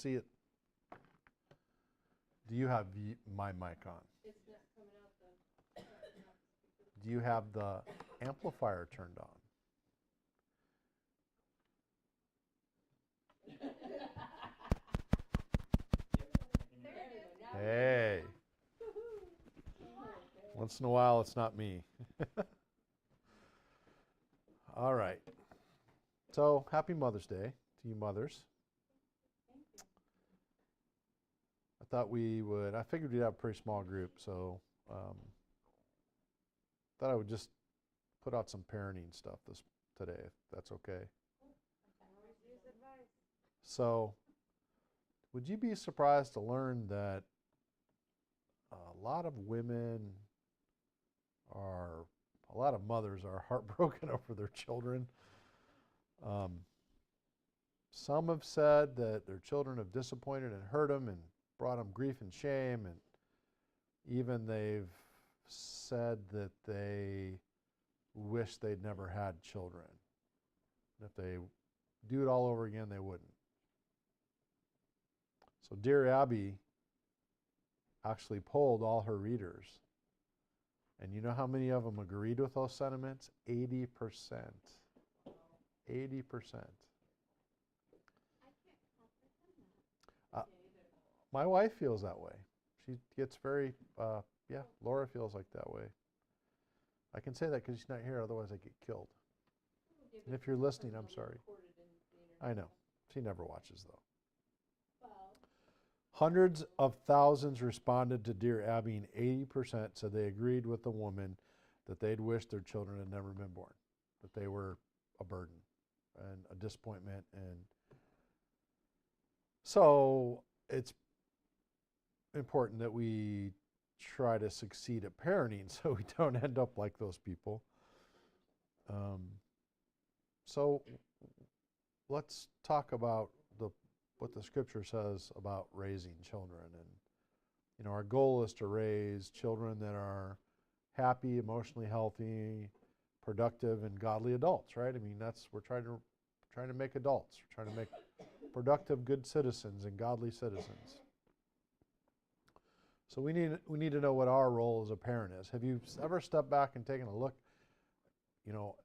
see it. Do you have my mic on? It's not coming out the. Do you have the amplifier turned on? Hey. Once in a while, it's not me. All right. So, happy Mother's Day to you mothers. I thought I figured we'd have a pretty small group, so thought I would just put out some parenting stuff today, if that's okay. So, would you be surprised to learn that a lot of mothers are heartbroken over their children? Some have said that their children have disappointed and hurt them and brought them grief and shame, and even they've said that they wish they'd never had children. If they do it all over again, they wouldn't. So Dear Abby actually polled all her readers. And you know how many of them agreed with those sentiments? 80%. 80%. My wife feels that way. She gets very, Laura feels like that way. I can say that because she's not here, otherwise I get killed. And if you're listening, I'm sorry. I know. She never watches, though. Hundreds of thousands responded to Dear Abby, and 80% said they agreed with the woman that they'd wish their children had never been born, that they were a burden and a disappointment. And so it's important that we try to succeed at parenting so we don't end up like those people. So let's talk about what the scripture says about raising children. And our goal is to raise children that are happy, emotionally healthy, productive, and godly adults, right? I mean, we're trying to make adults. We're trying to make productive, good citizens and godly citizens. So we need to know what our role as a parent is. Have you ever stepped back and taken a look,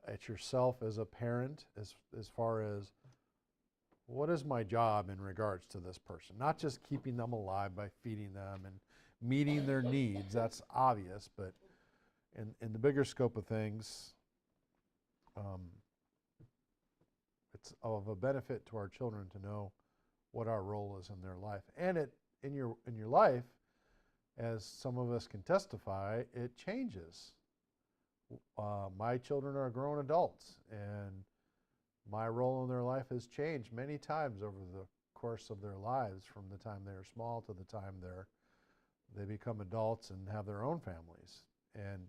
at yourself as a parent, as far as what is my job in regards to this person? Not just keeping them alive by feeding them and meeting their needs. That's obvious, but in the bigger scope of things, it's of a benefit to our children to know what our role is in their life. And in your life, as some of us can testify, it changes. My children are grown adults, and my role in their life has changed many times over the course of their lives, from the time they're small to the time they become adults and have their own families. And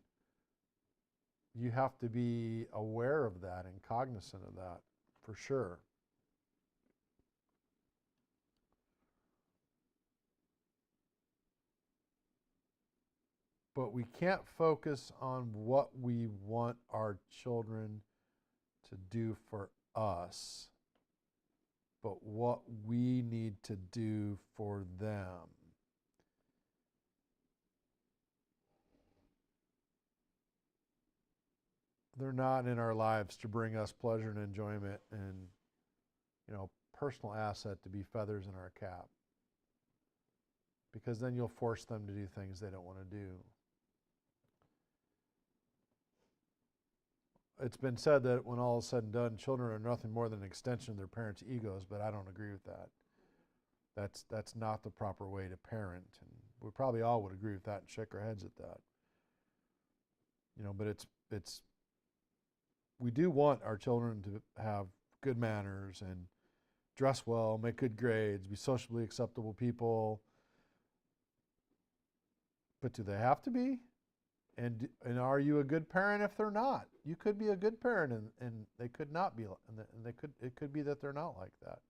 you have to be aware of that and cognizant of that, for sure. But we can't focus on what we want our children to do for us, but what we need to do for them. They're not in our lives to bring us pleasure and enjoyment and, personal asset to be feathers in our cap. Because then you'll force them to do things they don't want to do. It's been said that when all is said and done, children are nothing more than an extension of their parents' egos, but I don't agree with that. That's not the proper way to parent, and we probably all would agree with that and shake our heads at that. But we do want our children to have good manners and dress well, make good grades, be socially acceptable people. But do they have to be? And are you a good parent if they're not? You could be a good parent and they could not be, and it could be that they're not like that.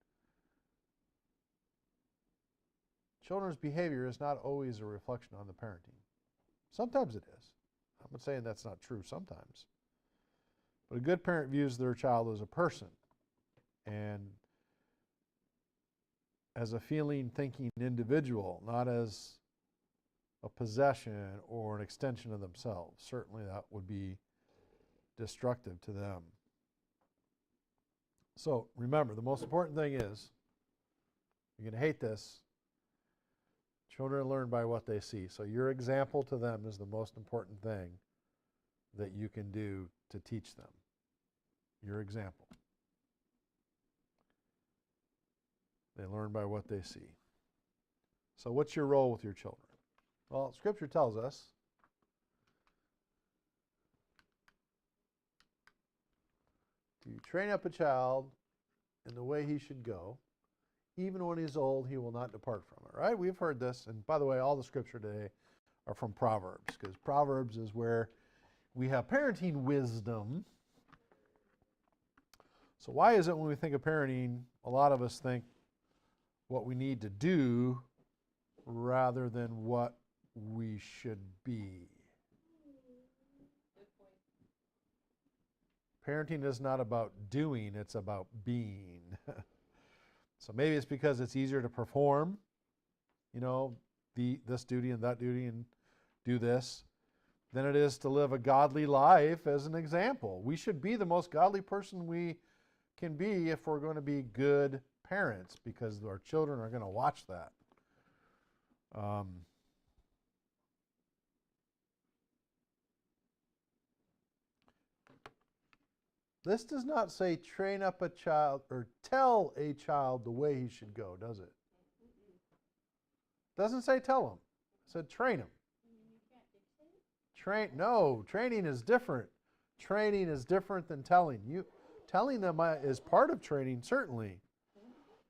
Children's behavior is not always a reflection on the parenting. Sometimes it is. I'm not saying that's not true sometimes. But a good parent views their child as a person. And as a feeling, thinking individual, not as a possession or an extension of themselves. Certainly that would be destructive to them. So remember, the most important thing is, you're going to hate this, children learn by what they see. So your example to them is the most important thing that you can do to teach them. Your example. They learn by what they see. So what's your role with your children? Well, Scripture tells us to train up a child in the way he should go. Even when he's old, he will not depart from it, right? We've heard this. And by the way, all the Scripture today are from Proverbs, because Proverbs is where we have parenting wisdom. So why is it when we think of parenting, a lot of us think what we need to do rather than what we should be? Parenting is not about doing, it's about being. So maybe it's because it's easier to perform, this duty and that duty and do this, than it is to live a godly life as an example. We should be the most godly person we can be if we're going to be good parents, because our children are going to watch that. This does not say train up a child or tell a child the way he should go, does it? Doesn't say tell him. It said train him. Training is different. Training is different than telling. Telling them is part of training, certainly.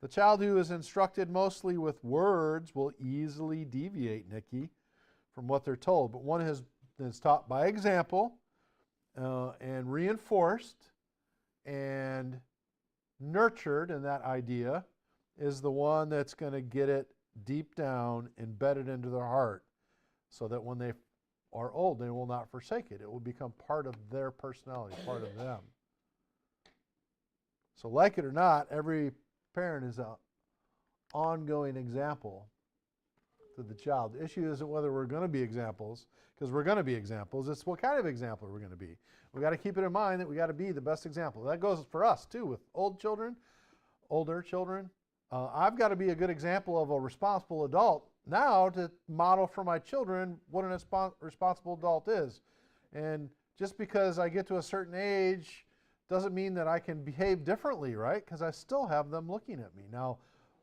The child who is instructed mostly with words will easily deviate, Nikki, from what they're told. But one is taught by example and reinforced and nurtured in that idea is the one that's going to get it deep down, embedded into their heart, so that when they are old, they will not forsake it. It will become part of their personality, part of them. So like it or not, every parent is an ongoing example to the child. The issue isn't whether we're going to be examples, because we're going to be examples. It's what kind of example we're going to be. We've got to keep it in mind that we got to be the best example. That goes for us too, with older children. I've got to be a good example of a responsible adult now to model for my children what an responsible adult is. And just because I get to a certain age doesn't mean that I can behave differently, right? Because I still have them looking at me. Now,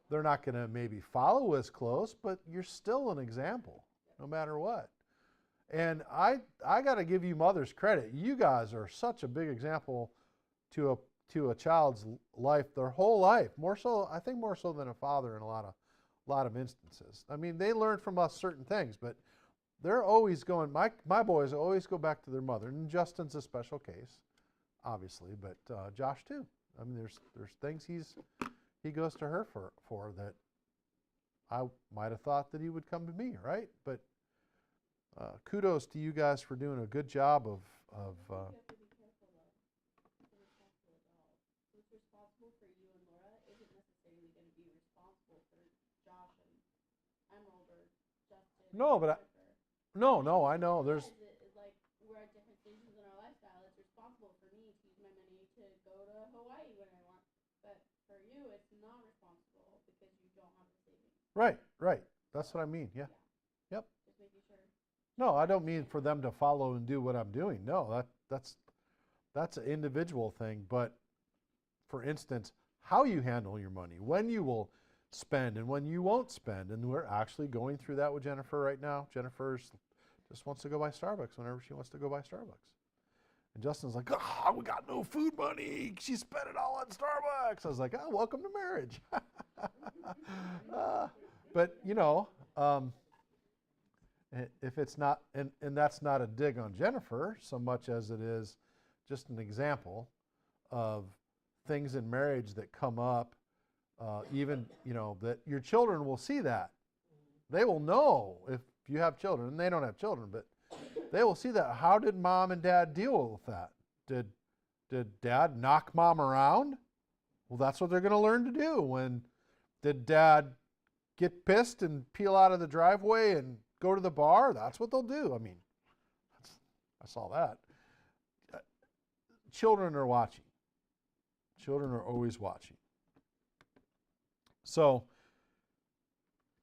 they're not going to maybe follow as close, but you're still an example, no matter what. And I got to give you mothers credit. You guys are such a big example to a child's life, their whole life. More so, I think more so than a father in a lot of instances. I mean, they learn from us certain things, but they're always going, my boys always go back to their mother. And Justin's a special case, obviously, but Josh too. I mean, there's things he goes to her for that I might have thought that he would come to me, right? But kudos to you guys for doing a good job of You have to be careful though. The responsible adult. Who's responsible for you and Laura isn't necessarily going to be responsible for Josh and Emerald or Justin. No, but no, I know there's. Like, we're at different stages in our lifestyle. It's responsible for me to use my money to go to Hawaii when I want, but for you, it's not responsible because you don't have the savings. Right. That's what I mean. Yeah. Yep. Just making sure. No, I don't mean for them to follow and do what I'm doing. No, that's an individual thing. But for instance, how you handle your money, when you will spend and when you won't spend, and we're actually going through that with Jennifer right now. Jennifer just wants to go buy Starbucks whenever she wants to go buy Starbucks. And Justin's like, we got no food money. She spent it all on Starbucks. I was like, welcome to marriage. But, if it's not, and that's not a dig on Jennifer so much as it is just an example of things in marriage that come up, even, that your children will see that. They will know if you have children, and they don't have children, but they will see that. How did mom and dad deal with that? Did dad knock mom around? Well, that's what they're going to learn to do when Did dad get pissed and peel out of the driveway and go to the bar? That's what they'll do. I mean, I saw that. Children are watching. Children are always watching. So,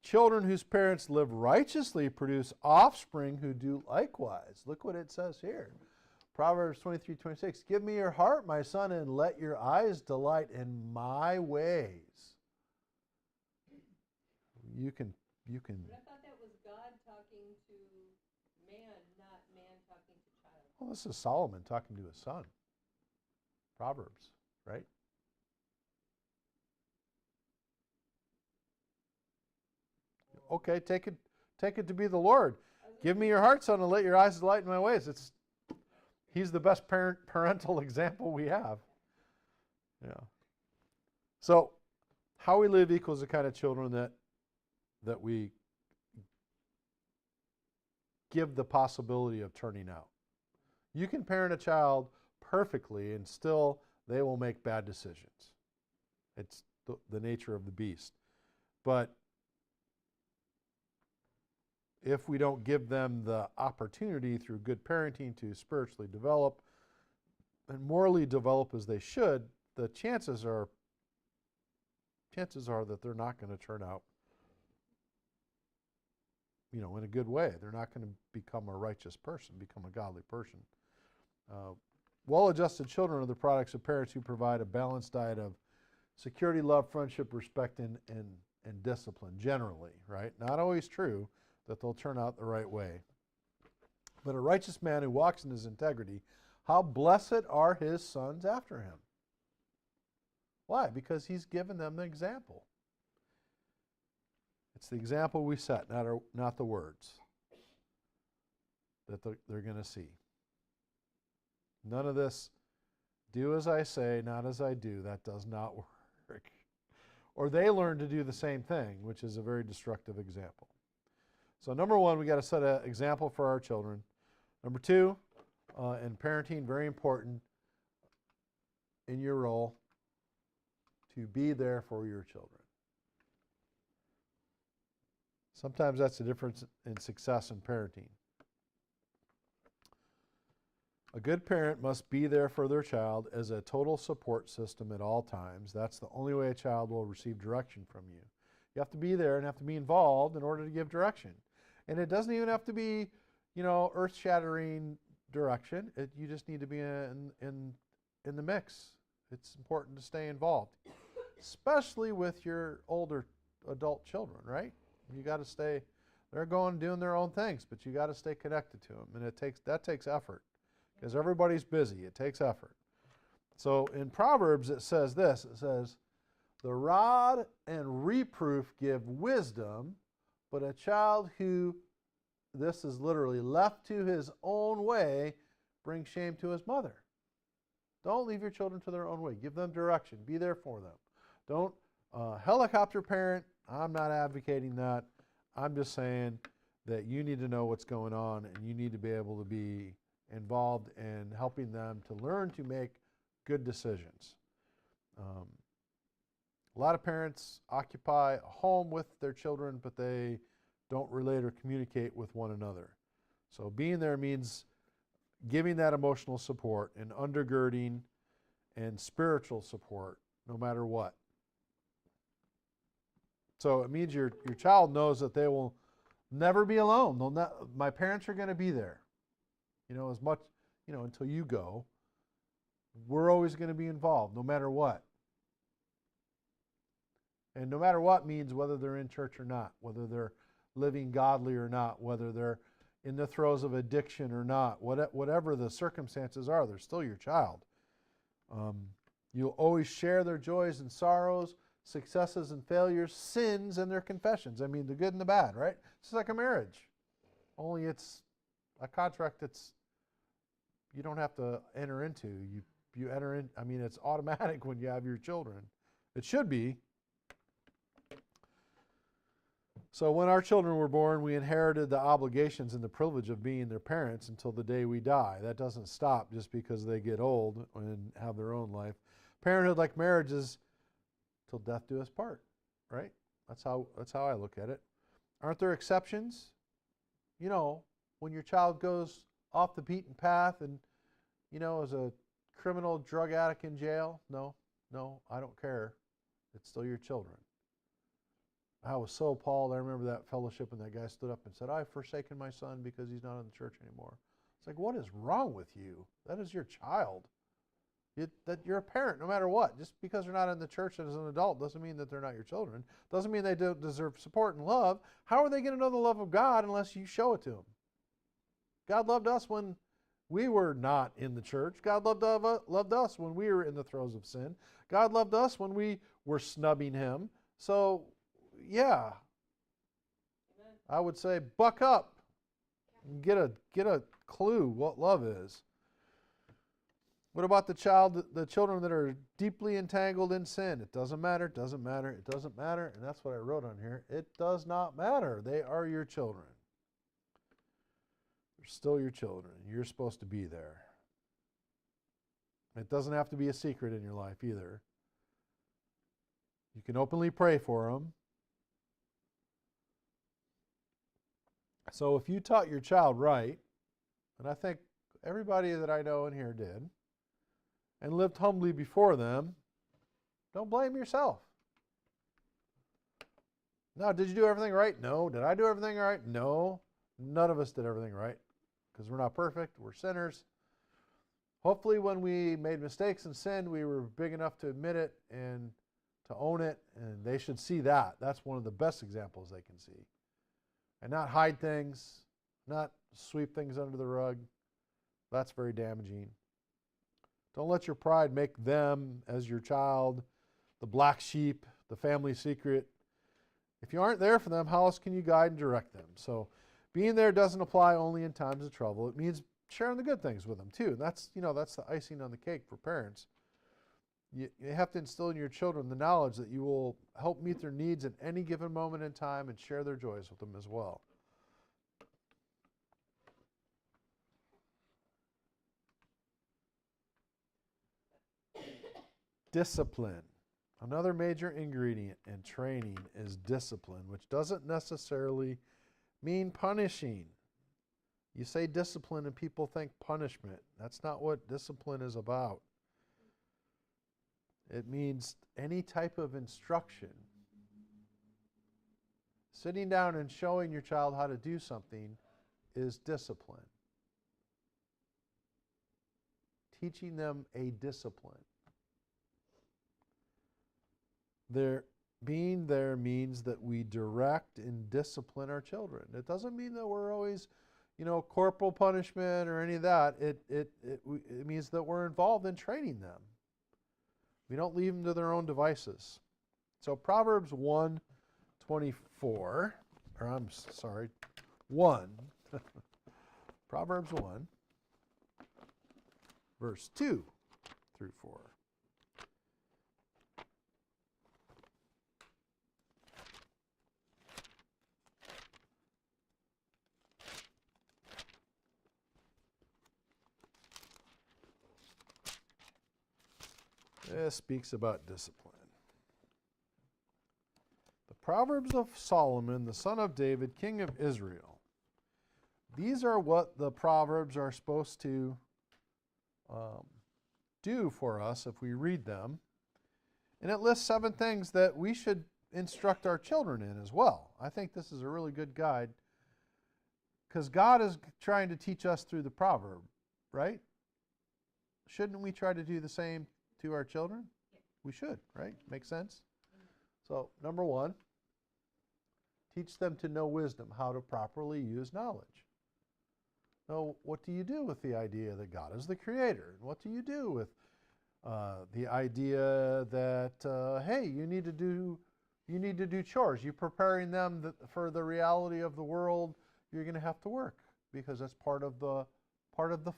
children whose parents live righteously produce offspring who do likewise. Look what it says here. Proverbs 23:26. Give me your heart, my son, and let your eyes delight in my ways. You can. But I thought that was God talking to man, not man talking to child. Well, this is Solomon talking to his son. Proverbs, right? Okay, take it to be the Lord. Give me your heart, son, and let your eyes delight in my ways. He's the best parental example we have. Yeah. So, how we live equals the kind of children that we give the possibility of turning out. You can parent a child perfectly and still they will make bad decisions. It's the nature of the beast. But if we don't give them the opportunity through good parenting to spiritually develop and morally develop as they should, the chances are that they're not going to turn out, in a good way. They're not going to become a righteous person, become a godly person. Well-adjusted children are the products of parents who provide a balanced diet of security, love, friendship, respect, and discipline, generally, right? Not always true that they'll turn out the right way. But a righteous man who walks in his integrity, how blessed are his sons after him. Why? Because he's given them the example. It's the example we set, not the words that they're going to see. None of this, do as I say, not as I do, that does not work. Or they learn to do the same thing, which is a very destructive example. So number one, we got to set an example for our children. Number two, in parenting, very important in your role, to be there for your children. Sometimes that's the difference in success in parenting. A good parent must be there for their child as a total support system at all times. That's the only way a child will receive direction from you. You have to be there and have to be involved in order to give direction. And it doesn't even have to be, earth-shattering direction. You just need to be in the mix. It's important to stay involved, especially with your older adult children, right? You got to stay. They're doing their own things, but you got to stay connected to them, and that takes effort, because everybody's busy. It takes effort. So in Proverbs it says this. It says, "The rod and reproof give wisdom, but a child who," this is literally, "left to his own way brings shame to his mother." Don't leave your children to their own way. Give them direction. Be there for them. Don't helicopter parent. I'm not advocating that. I'm just saying that you need to know what's going on, and you need to be able to be involved in helping them to learn to make good decisions. A lot of parents occupy a home with their children, but they don't relate or communicate with one another. So being there means giving that emotional support and undergirding and spiritual support no matter what. So it means your child knows that they will never be alone. My parents are going to be there. As much, until you go. We're always going to be involved no matter what. And no matter what means whether they're in church or not, whether they're living godly or not, whether they're in the throes of addiction or not, whatever the circumstances are, they're still your child. You'll always share their joys and sorrows, successes and failures, sins and their confessions. I mean, the good and the bad, right? It's like a marriage. Only it's a contract that's you don't have to enter into. You enter in, it's automatic when you have your children. It should be. So when our children were born, we inherited the obligations and the privilege of being their parents until the day we die. That doesn't stop just because they get old and have their own life. Parenthood, like marriage, is till death do us part, right? That's how I look at it. Aren't there exceptions? You know, when your child goes off the beaten path and, you know, is a criminal drug addict in jail, no, I don't care. It's still your children. I was so appalled. I remember that fellowship and that guy stood up and said, I've forsaken my son because he's not in the church anymore. It's like, what is wrong with you? That is your child. That you're a parent no matter what. Just because they're not in the church as an adult doesn't mean that they're not your children. Doesn't mean they don't deserve support and love. How are they going to know the love of God unless you show it to them? God loved us when we were not in the church. God loved us when we were in the throes of sin. God loved us when we were snubbing him. So, yeah, Amen. I would say buck up and get a clue what love is. What about the children that are deeply entangled in sin? It doesn't matter, it doesn't matter, it doesn't matter. And that's what I wrote on here. It does not matter. They are your children. They're still your children. You're supposed to be there. It doesn't have to be a secret in your life either. You can openly pray for them. So if you taught your child right, and I think everybody that I know in here did, and lived humbly before them, don't blame yourself. Now, did you do everything right? No. Did I do everything right? No. None of us did everything right because we're not perfect. We're sinners. Hopefully when we made mistakes and sinned, we were big enough to admit it and to own it, and they should see that. That's one of the best examples they can see. And not hide things, not sweep things under the rug. That's very damaging. Don't let your pride make them, as your child, the black sheep, the family secret. If you aren't there for them, how else can you guide and direct them? So being there doesn't apply only in times of trouble. It means sharing the good things with them too. And that's the icing on the cake for parents. You have to instill in your children the knowledge that you will help meet their needs at any given moment in time and share their joys with them as well. Discipline. Another major ingredient in training is discipline, which doesn't necessarily mean punishing. You say discipline and people think punishment. That's not what discipline is about. It means any type of instruction. Sitting down and showing your child how to do something is discipline. Teaching them a discipline. Being there means that we direct and discipline our children. It doesn't mean that we're always, corporal punishment or any of that. It means that we're involved in training them. We don't leave them to their own devices. So Proverbs 1:24, 1. Proverbs 1, verse 2 through 4. This speaks about discipline. The Proverbs of Solomon, the son of David, king of Israel. These are what the Proverbs are supposed to do for us if we read them. And it lists 7 things that we should instruct our children in as well. I think this is a really good guide because God is trying to teach us through the proverb, right? Shouldn't we try to do the same to our children? Yeah. We should, right? Makes sense? So, number 1, teach them to know wisdom, how to properly use knowledge. Now, what do you do with the idea that God is the creator? And what do you do with the idea that, hey, you need to do chores. You're preparing them for the reality of the world. You're going to have to work because that's part of the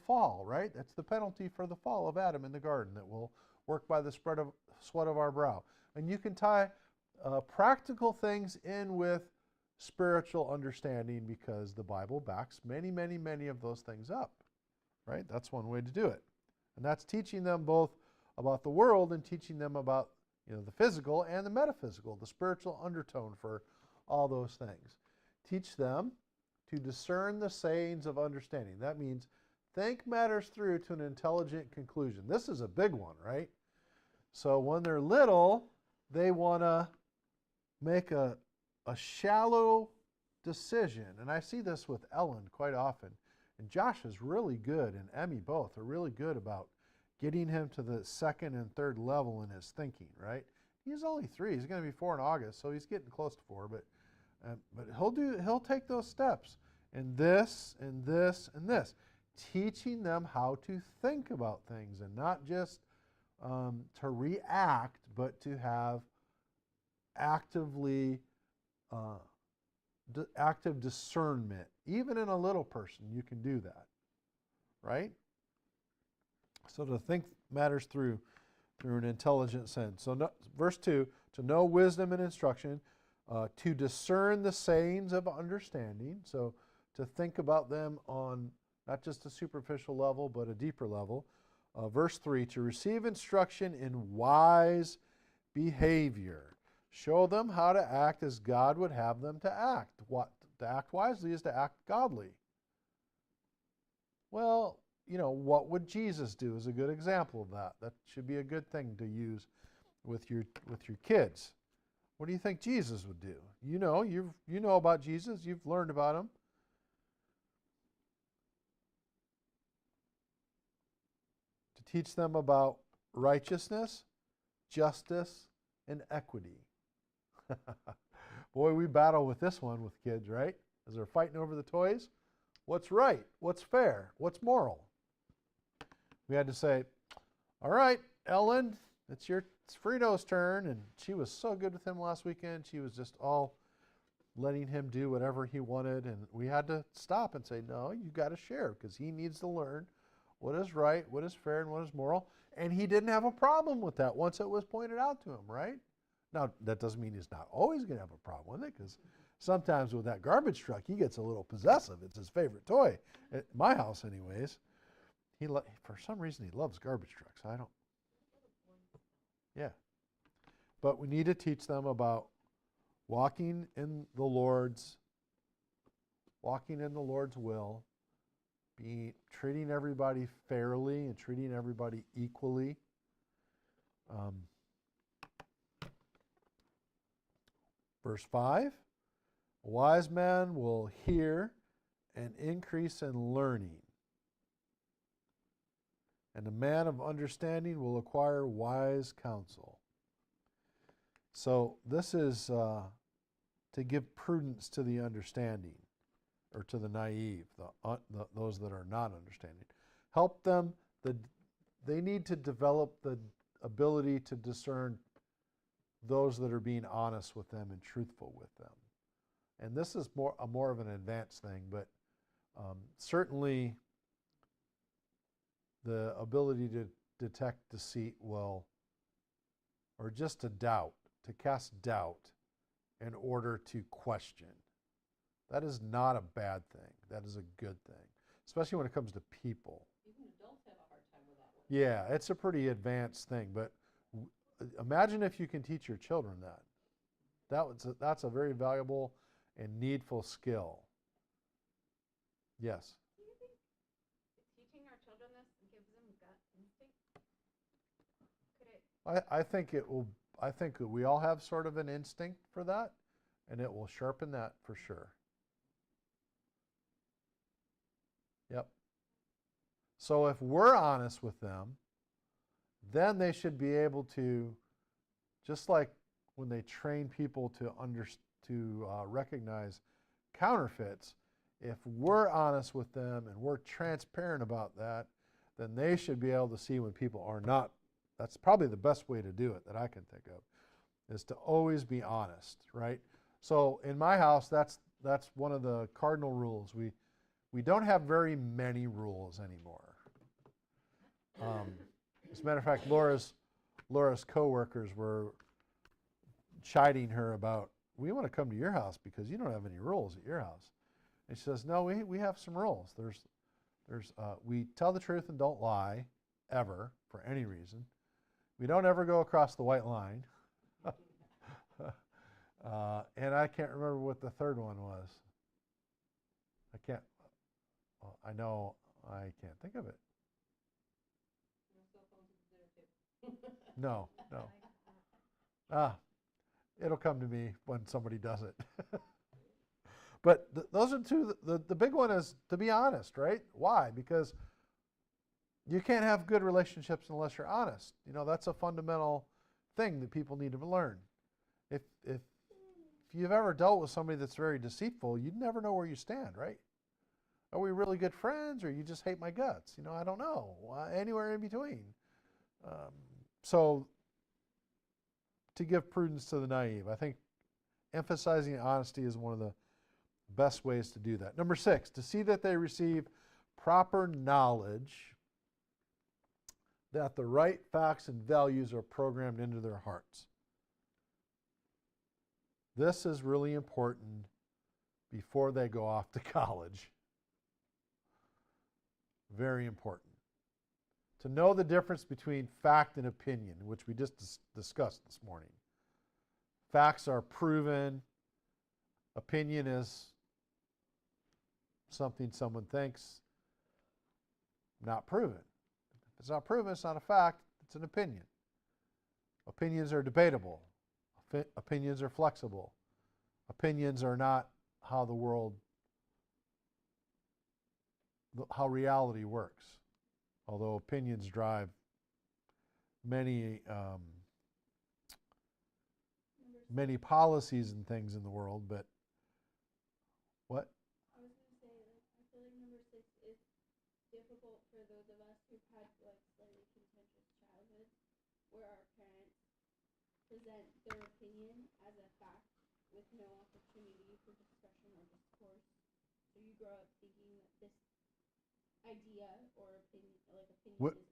fall, right? That's the penalty for the fall of Adam in the garden, that will work by the sweat of our brow. And you can tie practical things in with spiritual understanding because the Bible backs many, many, many of those things up, right? That's one way to do it. And that's teaching them both about the world and teaching them about the physical and the metaphysical, the spiritual undertone for all those things. Teach them to discern the sayings of understanding. That means think matters through to an intelligent conclusion. This is a big one, right? So when they're little, they want to make a shallow decision. And I see this with Ellen quite often. And Josh is really good, and Emmy both are really good about getting him to the second and third level in his thinking, right? He's only 3. He's going to be 4 in August, so he's getting close to 4. But he'll take those steps. And this, and this, and this. Teaching them how to think about things and not just to react, but to have active discernment. Even in a little person, you can do that, right? So to think matters through an intelligent sense. So verse 2, to know wisdom and instruction, to discern the sayings of understanding. So to think about them on not just a superficial level, but a deeper level. Verse 3, to receive instruction in wise behavior. Show them how to act as God would have them to act. To act wisely is to act godly. Well, what would Jesus do is a good example of that. That should be a good thing to use with your kids. What do you think Jesus would do? You know about Jesus. You've learned about him. To teach them about righteousness, justice, and equity. Boy, we battle with this one with kids, right? As they're fighting over the toys. What's right? What's fair? What's moral? We had to say, all right, Ellen, it's Frito's turn. And she was so good with him last weekend. She was just all letting him do whatever he wanted. And we had to stop and say, no, you got to share because he needs to learn what is right, what is fair, and what is moral. And he didn't have a problem with that once it was pointed out to him, right? Now, that doesn't mean he's not always going to have a problem with it, because sometimes with that garbage truck, he gets a little possessive. It's his favorite toy, at my house anyways. For some reason, he loves garbage trucks. Yeah. But we need to teach them about walking in the Lord's will, treating everybody fairly and treating everybody equally. Verse 5, a wise man will hear and increase in learning, and a man of understanding will acquire wise counsel. So this is to give prudence to the understanding, or to the naive, those that are not understanding. Help them. They need to develop the ability to discern those that are being honest with them and truthful with them. And this is more of an advanced thing, but certainly the ability to detect deceit or just to cast doubt in order to question. That is not a bad thing. That is a good thing, especially when it comes to people. Even adults have a hard time with that one. Yeah, it's a pretty advanced thing, but imagine if you can teach your children that. That's a very valuable and needful skill. Yes? Do you think teaching our children this gives them gut instinct? Could it? I think that we all have sort of an instinct for that, and it will sharpen that for sure. Yep. So if we're honest with them, then they should be able to, just like when they train people to recognize counterfeits, if we're honest with them and we're transparent about that, then they should be able to see when people are not. That's probably the best way to do it that I can think of, is to always be honest, right? So in my house, that's one of the cardinal rules. We don't have very many rules anymore. As a matter of fact, Laura's coworkers were chiding her about, we want to come to your house because you don't have any rules at your house. And she says, no, we have some rules. We tell the truth and don't lie, ever, for any reason. We don't ever go across the white line. And I can't remember what the third one was. I can't, well, I know I can't think of it. No cell phones at the dinner table. No, no. It'll come to me when somebody does it. But those are two. The big one is to be honest, right? Why? Because you can't have good relationships unless you're honest. You know, that's a fundamental thing that people need to learn. If you've ever dealt with somebody that's very deceitful, you'd never know where you stand, right? Are we really good friends, or you just hate my guts? You know, I don't know. Anywhere in between. So, to give prudence to the naive, I think emphasizing honesty is one of the best ways to do that. Number 6, to see that they receive proper knowledge that the right facts and values are programmed into their hearts. This is really important before they go off to college. Very important. To know the difference between fact and opinion, which we just discussed this morning. Facts are proven. Opinion is something someone thinks, not proven. If it's not proven, it's not a fact, it's an opinion. Opinions are debatable. Opinions are flexible. Opinions are not how the world, how reality works. Although opinions drive many policies and things in the world, but what? I was going to say, like, I feel like number 6 is difficult for those of us who've had like slightly contentious childhoods, where our parents present their opinion as a fact with no opportunity for discussion or discourse. So you grow up thinking that this idea or opinion, is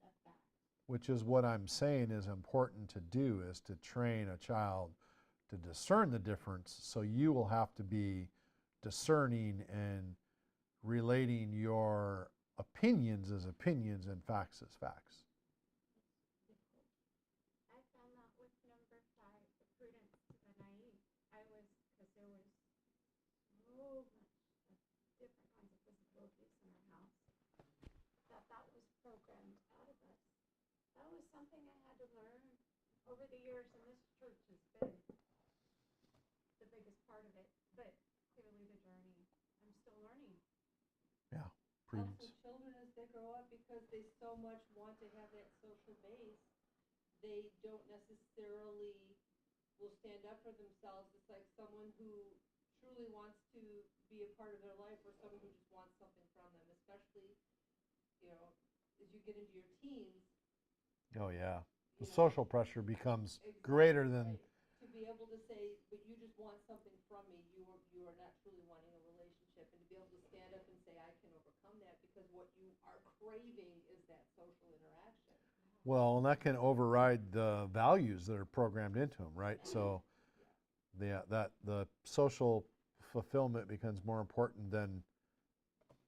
a fact. Which is what I'm saying is important to do, is to train a child to discern the difference. So you will have to be discerning and relating your opinions as opinions and facts as facts. I found that with number 5, the prudence to the naive. Because there was so much different kinds of physical abuse in our house, that was programmed out of us. That was something I had to learn over the years, and this church has been the biggest part of it, but clearly the journey, I'm still learning. Yeah, Also, prudence. children, as they grow up, because they so much want to have that social base, they don't necessarily will stand up for themselves. It's like someone who truly wants to be a part of their life, or someone who just wants something from them, especially, as you get into your teens. Oh yeah. The you know, social pressure becomes exactly greater than, right. To be able to say, but you just want something from me, you are not truly wanting a relationship, and to be able to stand up and say, I can overcome that, because what you are craving is that social interaction. well, and that can override the values that are programmed into them, right? So the social fulfillment becomes more important than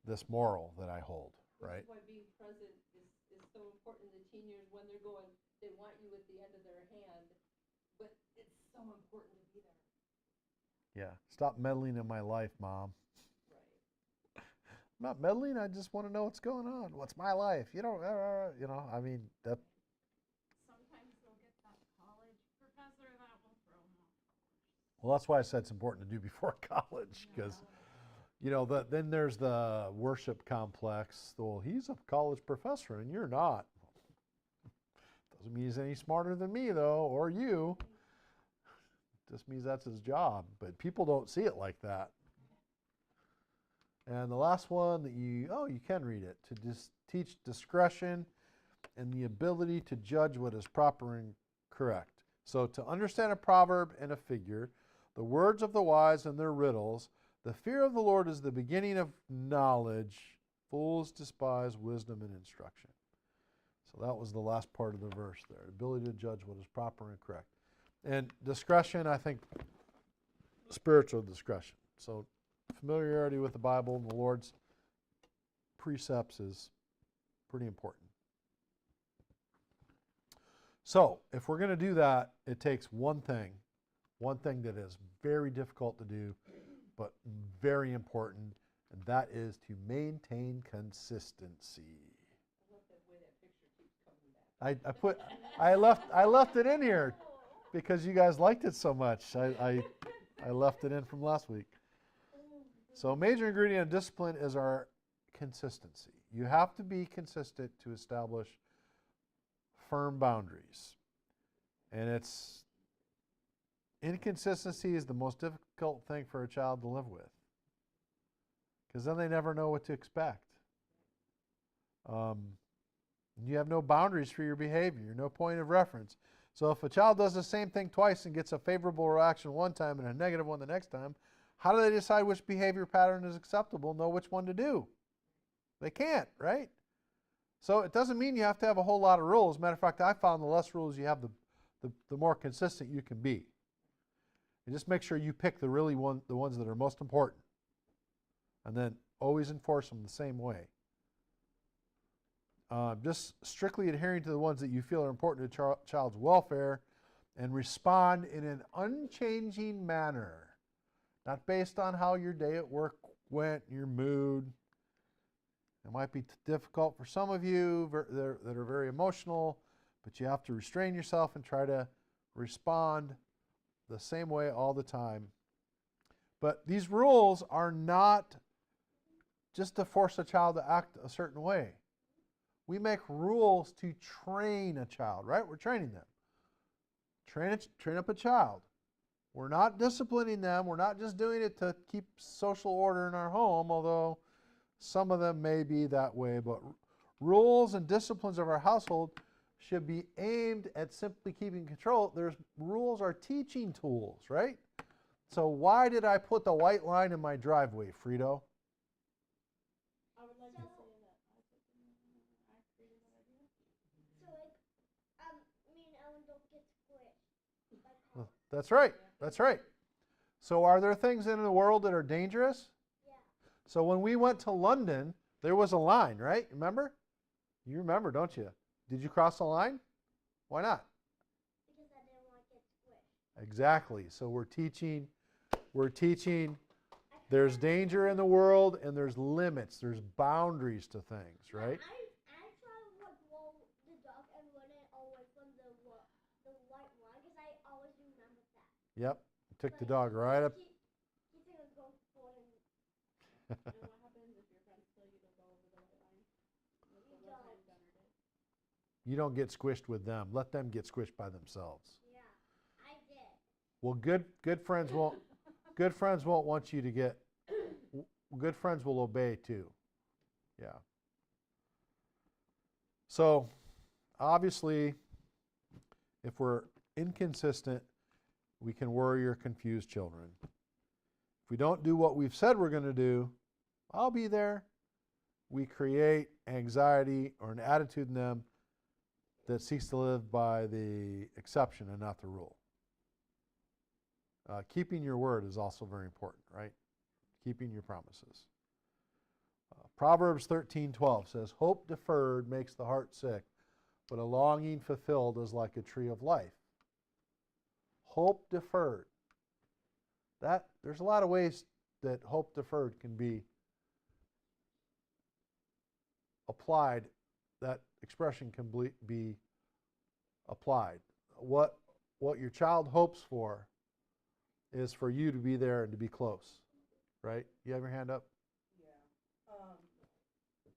this moral that I hold, right? Which is why being present is so important in the teen years, when they're going, they want you at the end of their hand, but it's so important to be there. Yeah. Stop meddling in my life, Mom. Right. I'm not meddling. I just want to know what's going on. What's my life? I mean, that. Sometimes they'll get that college professor that will throw them off course. Well, that's why I said it's important to do before college, because then there's the worship complex. Well, he's a college professor and you're not. Doesn't mean he's any smarter than me, though, or you. Just means that's his job. But people don't see it like that. And the last one that you can read it, to teach discretion and the ability to judge what is proper and correct. So to understand a proverb and a figure, the words of the wise and their riddles, the fear of the Lord is the beginning of knowledge. Fools despise wisdom and instruction. So that was the last part of the verse there, ability to judge what is proper and correct. And discretion, I think, spiritual discretion. So familiarity with the Bible and the Lord's precepts is pretty important. So if we're going to do that, it takes one one thing that is very difficult to do, but very important, and that is to maintain consistency. I left it in here because you guys liked it so much. I left it in from last week. So major ingredient of discipline is our consistency. You have to be consistent to establish firm boundaries. And inconsistency is the most difficult thing for a child to live with, because then they never know what to expect. You have no boundaries for your behavior, no point of reference. So if a child does the same thing twice and gets a favorable reaction one time and a negative one the next time, how do they decide which behavior pattern is acceptable, know which one to do? They can't, right? So it doesn't mean you have to have a whole lot of rules. Matter of fact, I found the less rules you have, the more consistent you can be. And just make sure you pick the ones that are most important, and then always enforce them the same way. Just strictly adhering to the ones that you feel are important to child's welfare, and respond in an unchanging manner, not based on how your day at work went, your mood. It might be difficult for some of you that are very emotional, but you have to restrain yourself and try to respond the same way all the time. But these rules are not just to force a child to act a certain way. We make rules to train a child, right? We're training them. Train up a child. We're not disciplining them. We're not just doing it to keep social order in our home, although some of them may be that way. But rules and disciplines of our household should be aimed at simply keeping control. Rules are teaching tools, right? So why did I put the white line in my driveway, Frito? I would like to say that I created that idea. So me and Ellen don't get squished by cars. That's right. That's right. So are there things in the world that are dangerous? Yeah. So when we went to London, there was a line, right? Remember? You remember, don't you? Did you cross the line? Why not? Because I didn't want to get squished. Exactly. So we're teaching there's danger in the world and there's limits, there's boundaries to things, right? I try to roll the dog and run it away from the white line because I always remember that. Yep. Took the dog right up. He's going to go for him. And what happens if your friends tell you to go over the white line? Like the You left-hand don't. gunner did. You don't get squished with them. Let them get squished by themselves. Yeah, I did. Well, good friends won't want you to get. Good friends will obey too. Yeah. So, obviously, if we're inconsistent, we can worry or confuse children. If we don't do what we've said we're going to do, I'll be there. We create anxiety or an attitude in them that seeks to live by the exception and not the rule. Keeping your word is also very important, right? Keeping your promises. Proverbs 13:12 says, "Hope deferred makes the heart sick, but a longing fulfilled is like a tree of life." Hope deferred. There's a lot of ways that hope deferred can be applied. That expression can be applied. What your child hopes for is for you to be there and to be close, right? You have your hand up? Yeah.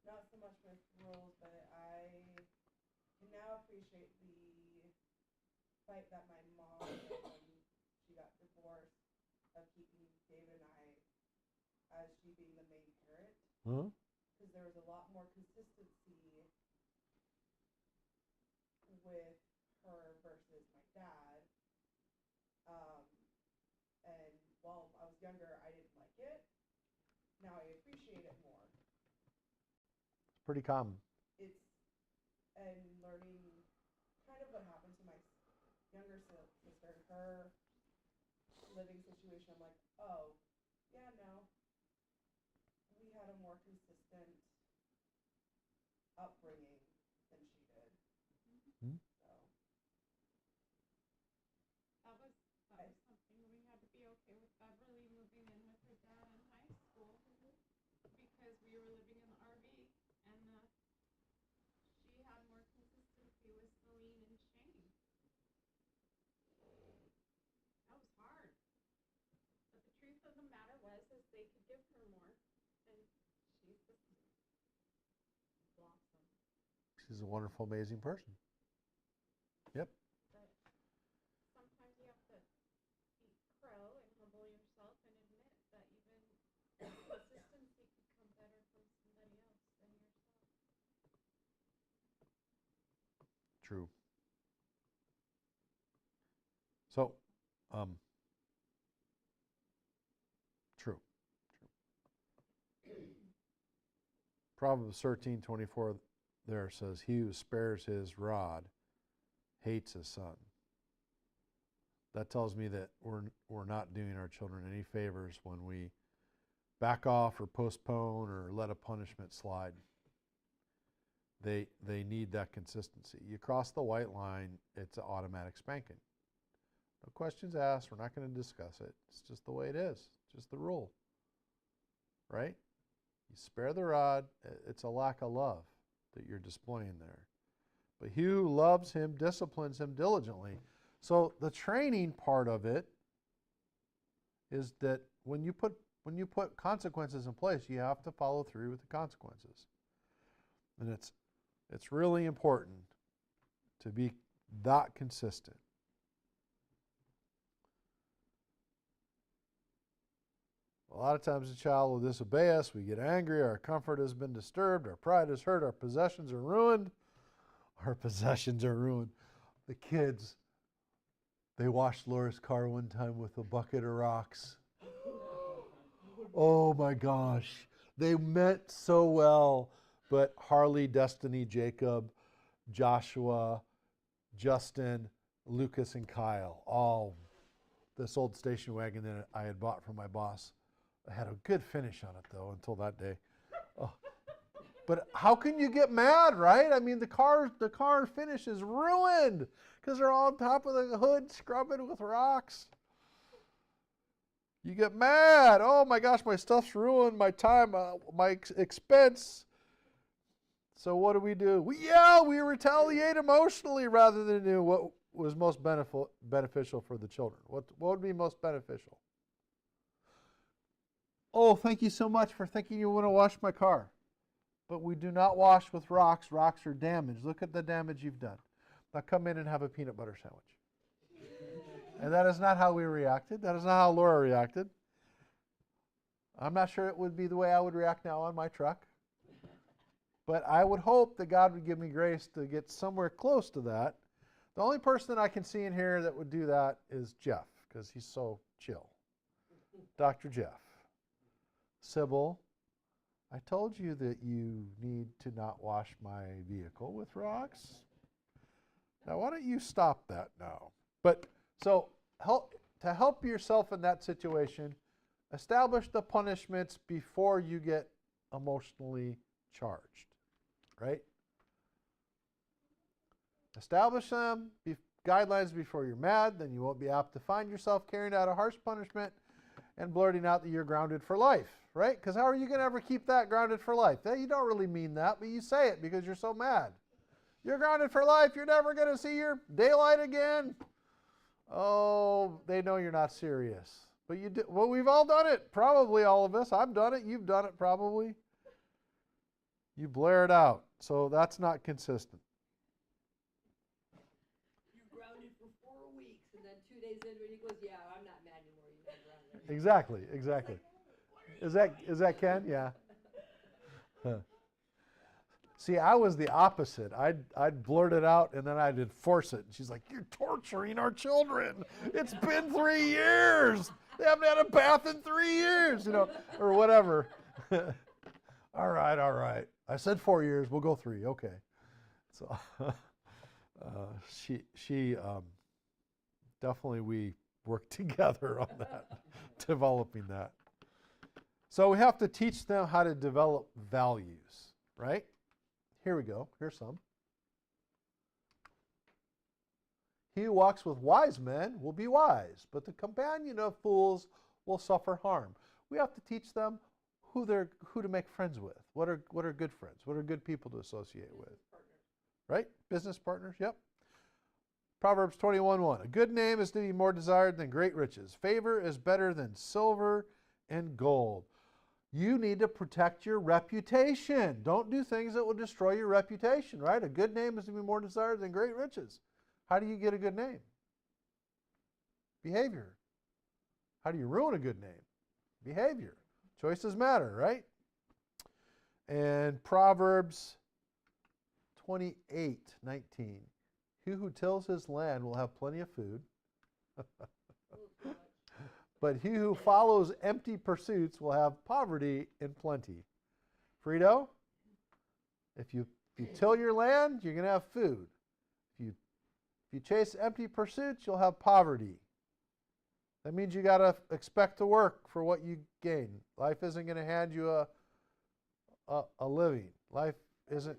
Not so much with rules, but I can now appreciate the fight that my mom did when she got divorced, of keeping David and I as she being the main parent, Huh? because there was a lot more consistency with her versus my dad. And while I was younger, I didn't like it. Now I appreciate it more. It's pretty common. And learning kind of what happened to my younger sister, her living situation. I'm like, oh, yeah, no. We had a more consistent upbringing than she did. Hmm? So That was something was is they could give her more, and she's just blossom. She's a wonderful, amazing person. Yep. But sometimes you have to eat crow and humble yourself and admit that even consistency could come better from somebody else than yourself. True. So, true. Proverbs 13:24 there says, "He who spares his rod hates his son." That tells me that we're not doing our children any favors when we back off or postpone or let a punishment slide. They need that consistency. You cross the white line, it's an automatic spanking. No questions asked. We're not going to discuss it. It's just the way it is. It's just the rule. Right? You spare the rod. It's a lack of love that you're displaying there. But he who loves him disciplines him diligently. So the training part of it is that when you put consequences in place, you have to follow through with the consequences. And it's really important to be that consistent. A lot of times a child will disobey us, we get angry, our comfort has been disturbed, our pride is hurt, our possessions are ruined. Our possessions are ruined. The kids, they washed Laura's car one time with a bucket of rocks. Oh my gosh. They meant so well, but Harley, Destiny, Jacob, Joshua, Justin, Lucas, and Kyle, all this old station wagon that I had bought from my boss. I had a good finish on it, though, until that day. Oh. But how can you get mad, right? I mean, the car finish is ruined because they're all on top of the hood scrubbing with rocks. You get mad. Oh, my gosh, my stuff's ruined, my time, my expense. So what do? We yell, we retaliate emotionally rather than do what was most beneficial for the children. What would be most beneficial? Oh, thank you so much for thinking you want to wash my car. But we do not wash with rocks. Rocks are damaged. Look at the damage you've done. Now come in and have a peanut butter sandwich. And that is not how we reacted. That is not how Laura reacted. I'm not sure it would be the way I would react now on my truck. But I would hope that God would give me grace to get somewhere close to that. The only person that I can see in here that would do that is Jeff, because he's so chill. Dr. Jeff. Sybil, I told you that you need to not wash my vehicle with rocks. Now, why don't you stop that now? But so to help yourself in that situation, establish the punishments before you get emotionally charged, right? Establish them, guidelines before you're mad, then you won't be apt to find yourself carrying out a harsh punishment and blurting out that you're grounded for life, right? Because how are you going to ever keep that grounded for life? You don't really mean that, but you say it because you're so mad. You're grounded for life. You're never going to see your daylight again. Oh, they know you're not serious. But you do. Well, we've all done it. Probably all of us. I've done it. You've done it probably. You blare it out. So that's not consistent. You're grounded for 4 weeks, and then 2 days in, when he goes, "Yeah, I'm not mad anymore. You're not grounded." Exactly. Is that Ken? Yeah. Huh. See, I was the opposite. I'd blurt it out and then I'd enforce it. And she's like, "You're torturing our children. It's been 3 years. They haven't had a bath in 3 years, or whatever." All right. I said 4 years. We'll go 3. Okay. So she definitely, we worked together on that, developing that. So we have to teach them how to develop values, right? Here we go. Here's some. He who walks with wise men will be wise, but the companion of fools will suffer harm. We have to teach them who to make friends with. What are good friends? What are good people to associate with? Right? Business partners, yep. Proverbs 21:1. A good name is to be more desired than great riches. Favor is better than silver and gold. You need to protect your reputation. Don't do things that will destroy your reputation, right? A good name is to be more desired than great riches. How do you get a good name? Behavior. How do you ruin a good name? Behavior. Choices matter, right? And Proverbs 28:19. He who tills his land will have plenty of food. But he who follows empty pursuits will have poverty in plenty. Frito, if you till your land, you're going to have food. If you chase empty pursuits, you'll have poverty. That means you got to expect to work for what you gain. Life isn't going to hand you a living. Life isn't.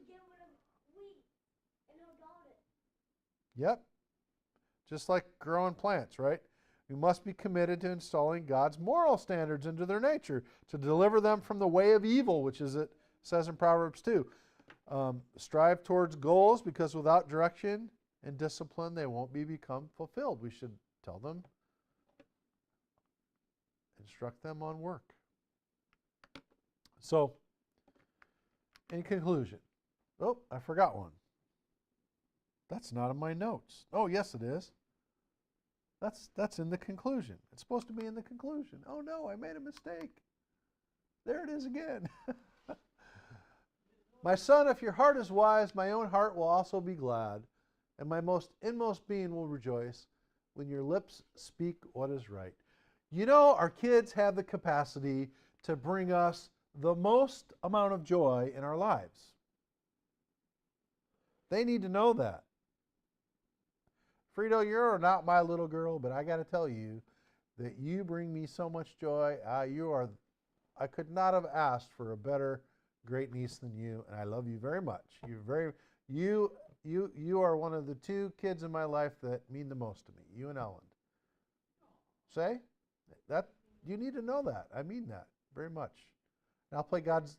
Yep. Just like growing plants, right? We must be committed to installing God's moral standards into their nature to deliver them from the way of evil, which is it says in Proverbs 2. Strive towards goals, because without direction and discipline, they won't become fulfilled. We should tell them, instruct them on work. So, in conclusion, oh, I forgot one. That's not in my notes. Oh, yes, it is. That's in the conclusion. It's supposed to be in the conclusion. Oh, no, I made a mistake. There it is again. My son, if your heart is wise, my own heart will also be glad, and my most inmost being will rejoice when your lips speak what is right. You know, our kids have the capacity to bring us the most amount of joy in our lives. They need to know that. Frito, you're not my little girl, but I got to tell you that you bring me so much joy. I could not have asked for a better great niece than you, and I love you very much. You are one of the two kids in my life that mean the most to me. You and Ellen. Say that you need to know that. I mean that very much. And I'll play God's.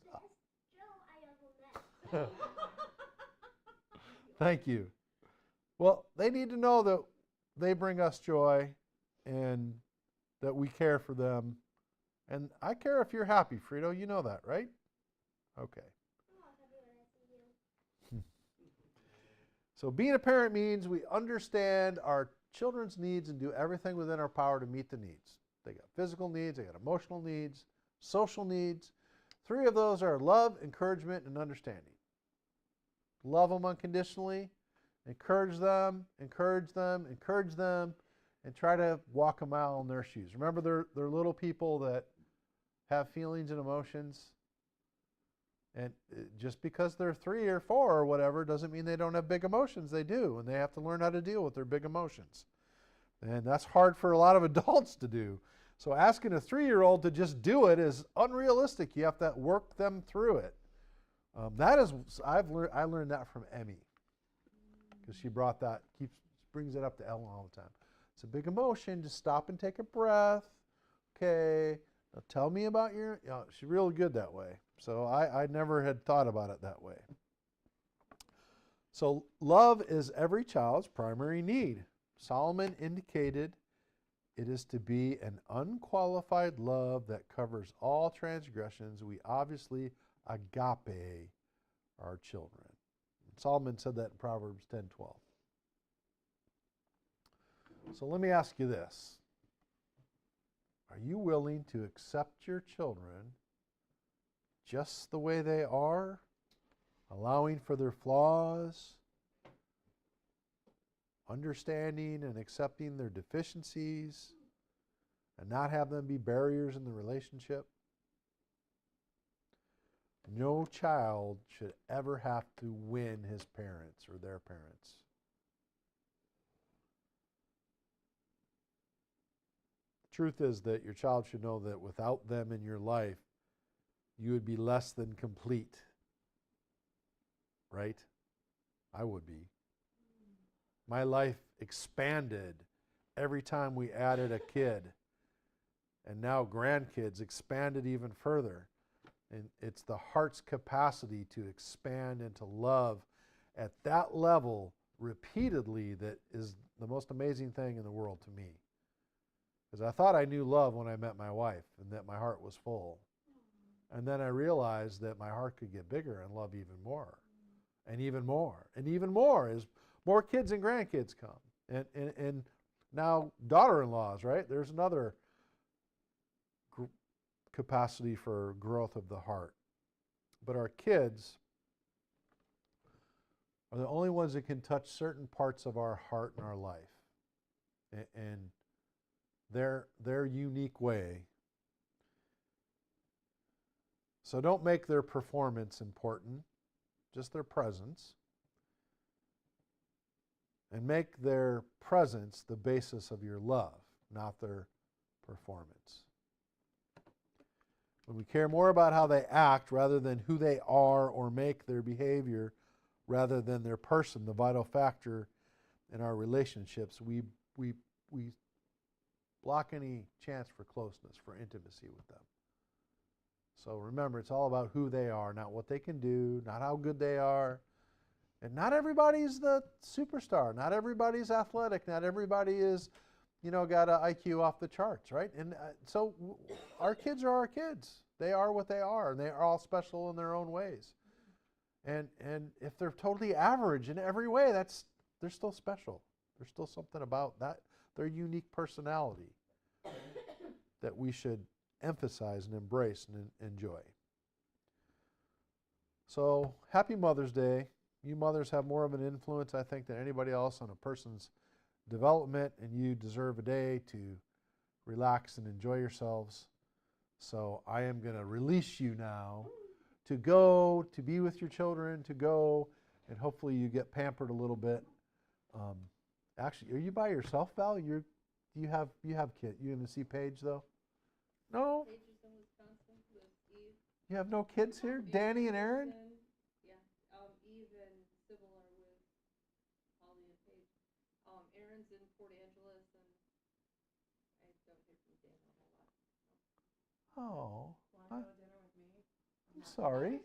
Thank you. Well, they need to know that they bring us joy and that we care for them. And I care if you're happy, Frito. You know that, right? Okay. So being a parent means we understand our children's needs and do everything within our power to meet the needs. They got physical needs, they got emotional needs, social needs. 3 of those are love, encouragement, and understanding. Love them unconditionally. Encourage them, and try to walk a mile in their shoes. Remember, they're little people that have feelings and emotions. And just because they're 3 or 4 or whatever doesn't mean they don't have big emotions. They do, and they have to learn how to deal with their big emotions. And that's hard for a lot of adults to do. So asking a 3-year-old to just do it is unrealistic. You have to work them through it. I learned that from Emmy. Because she brought that, brings it up to Ellen all the time. It's a big emotion. Just stop and take a breath. Okay. Now tell me about she's really good that way. So I never had thought about it that way. So love is every child's primary need. Solomon indicated it is to be an unqualified love that covers all transgressions. We obviously agape our children. Solomon said that in Proverbs 10:12. So let me ask you this. Are you willing to accept your children just the way they are, allowing for their flaws, understanding and accepting their deficiencies, and not have them be barriers in the relationship? No child should ever have to win his parents or their parents. The truth is that your child should know that without them in your life, you would be less than complete. Right? I would be. My life expanded every time we added a kid. And now grandkids expanded even further. And it's the heart's capacity to expand and to love at that level repeatedly that is the most amazing thing in the world to me. Because I thought I knew love when I met my wife and that my heart was full. And then I realized that my heart could get bigger and love even more. And even more. And even more as more kids and grandkids come. And now daughter-in-laws, right? There's another capacity for growth of the heart. But our kids are the only ones that can touch certain parts of our heart and our life. And their unique way. So don't make their performance important, just their presence. And make their presence the basis of your love, not their performance. When we care more about how they act rather than who they are, or make their behavior rather than their person the vital factor in our relationships, we block any chance for closeness, for intimacy with them. So remember, it's all about who they are, not what they can do, not how good they are. And not everybody's the superstar. Not everybody's athletic. Not everybody is, got an IQ off the charts, right? And so our kids are our kids. They are what they are, and they are all special in their own ways. And if they're totally average in every way, they're still special. There's still something about that, their unique personality, that we should emphasize and embrace and enjoy. So happy Mother's Day. You mothers have more of an influence, I think, than anybody else on a person's development, and you deserve a day to relax and enjoy yourselves. So I am going to release you now to go, to be with your children, to go, and hopefully you get pampered a little bit. Actually, are you by yourself, Val? You have kids. You going to see Paige, though? No? Paige is in Wisconsin with Eve. You have no kids here? Danny and Aaron? Eve and Sybil are with Holly and Paige. Aaron's in Port Angeles, and I don't hear from Dan a whole lot. Oh, Want to go to dinner with me? I'm sorry.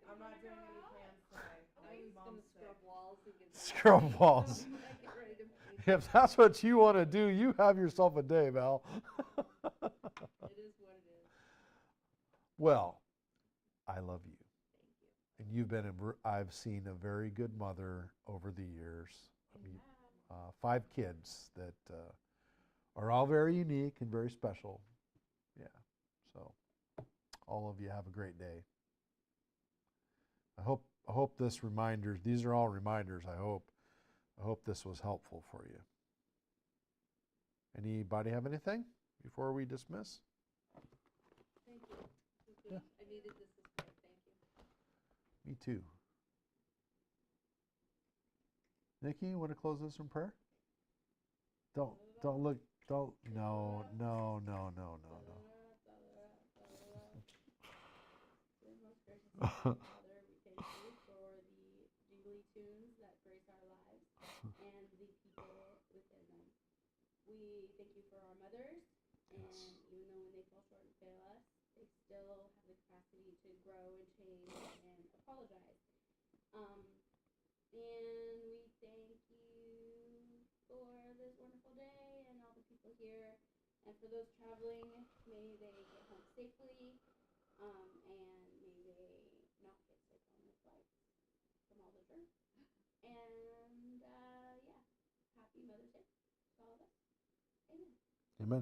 I'm not doing any plans today. I was gonna scrub walls and get Scrub walls. get ready to paint. If that's what you want to do, you have yourself a day, Val. It is what it is. Well, I love you. Thank you. And you've been, I've seen a very good mother over the years. I mean, 5 kids that are all very unique and very special. Yeah, so all of you have a great day. I hope this reminders, these are all reminders, I hope this was helpful for you. Anybody have anything before we dismiss? Thank you. This is good. Yeah. I needed this morning. Thank you. Me too. Nikki, you want to close this in prayer? Don't look, no. Dear most gracious Heavenly Father, we thank you for the jingly tunes that grace our lives and the people within them. We thank you for our mothers, and even though when they fall short and fail us, they still have the capacity to grow and change and apologize. And we thank you for this wonderful day and all the people here. And for those traveling, may they get home safely, and may they not get sick on the flight from all the germs. And, happy Mother's Day to all of us. Amen. Amen.